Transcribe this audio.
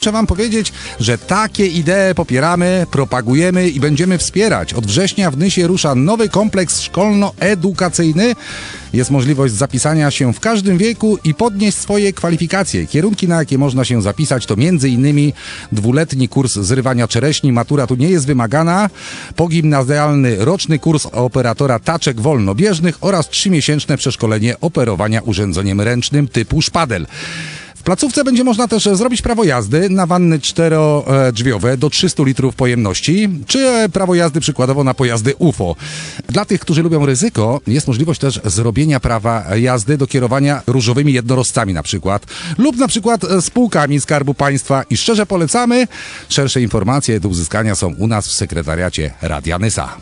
Muszę wam powiedzieć, że takie idee popieramy, propagujemy i będziemy wspierać. Od września w Nysie rusza nowy kompleks szkolno-edukacyjny. Jest możliwość zapisania się w każdym wieku i podnieść swoje kwalifikacje. Kierunki, na jakie można się zapisać, to m.in. 2-letni kurs zrywania czereśni, matura tu nie jest wymagana, pogimnazjalny roczny kurs operatora taczek wolnobieżnych oraz 3-miesięczne przeszkolenie operowania urządzeniem ręcznym typu szpadel. W placówce będzie można też zrobić prawo jazdy na wanny 4-drzwiowe do 300 litrów pojemności, czy prawo jazdy przykładowo na pojazdy UFO. Dla tych, którzy lubią ryzyko, jest możliwość też zrobienia prawa jazdy do kierowania różowymi jednorożcami na przykład, lub na przykład spółkami Skarbu Państwa i szczerze polecamy. Szersze informacje do uzyskania są u nas w sekretariacie Radia Nysa.